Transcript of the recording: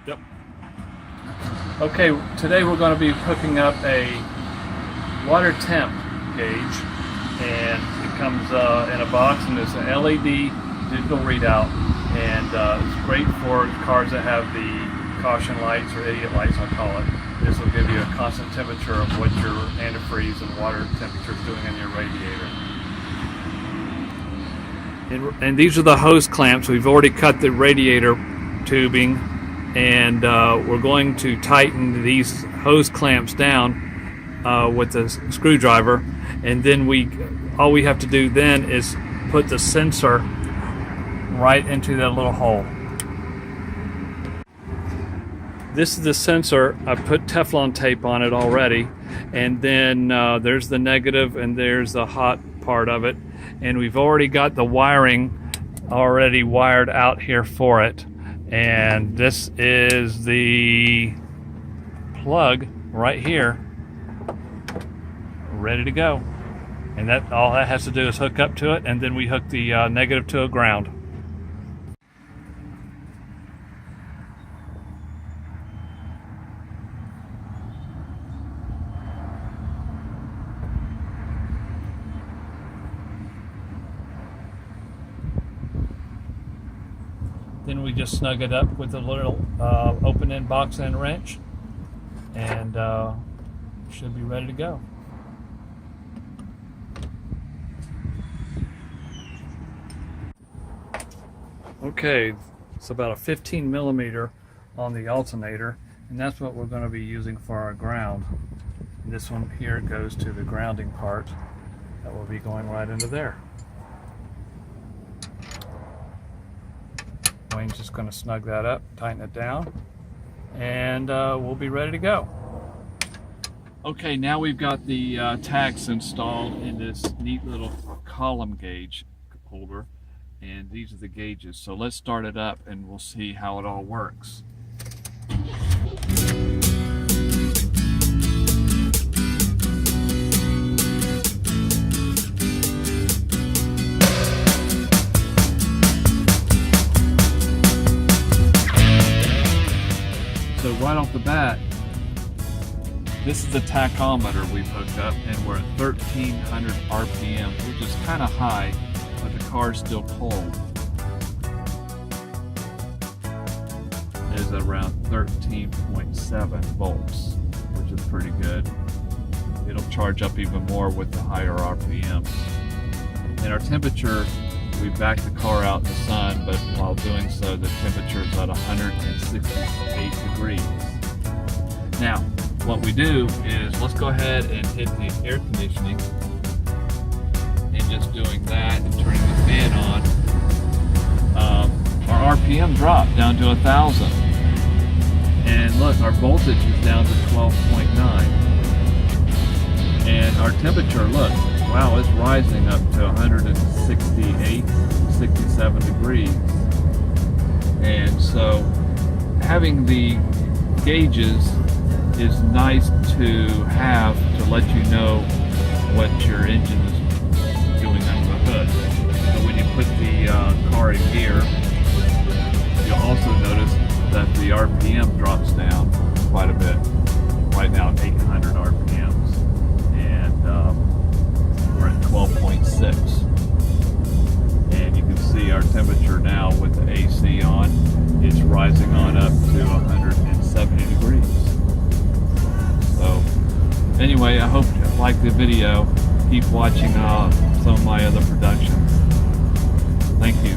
Yep. Okay, today we're going to be hooking up a water temp gauge, and it comes in a box, and it's an LED digital readout, and it's great for cars that have the caution lights or idiot lights, I call it. This will give you a constant temperature of what your antifreeze and water temperature is doing in your radiator. And these are the hose clamps. We've already cut the radiator tubing, and we're going to tighten these hose clamps down with a screwdriver, and then all we have to do then is put the sensor right into that little hole. This is the sensor. I put Teflon tape on it already, and then there's the negative and there's the hot part of it, and we've already got the wiring already wired out here for it. And this is the plug right here, ready to go. And that all that has to do is hook up to it, and then we hook the negative to a ground. Then we just snug it up with a little open-end box-end wrench, and should be ready to go. Okay, it's about a 15 millimeter on the alternator, and that's what we're going to be using for our ground. And this one here goes to the grounding part that will be going right into there. Wayne's just going to snug that up, tighten it down, and we'll be ready to go. Okay, now we've got the tacks installed in this neat little column gauge holder, and these are the gauges. So let's start it up and we'll see how it all works. So right off the bat, this is the tachometer we've hooked up, and we're at 1300 RPM, which is kind of high, but the car's still cold. It is around 13.7 volts, which is pretty good. It'll charge up even more with the higher RPMs. And our temperature, we backed the car out in the sun, but while doing so, the temperature is at 168 degrees. Now, what we do is, let's go ahead and hit the air conditioning, and just doing that and turning the fan on, our RPM dropped down to 1,000. And look, our voltage is down to 12.9. And our temperature, look, wow, it's rising up to 168, 67 degrees. And so having the gauges is nice to have to let you know what your engine is doing under the hood. So when you put the car in gear, you'll also notice that the RPM drops down quite a bit. Right now 800 RPMs, and we're at 12.6. And you can see our temperature now with the AC on, it's rising on up to 170 degrees. So anyway, I hope you like the video. Keep watching some of my other productions. Thank you.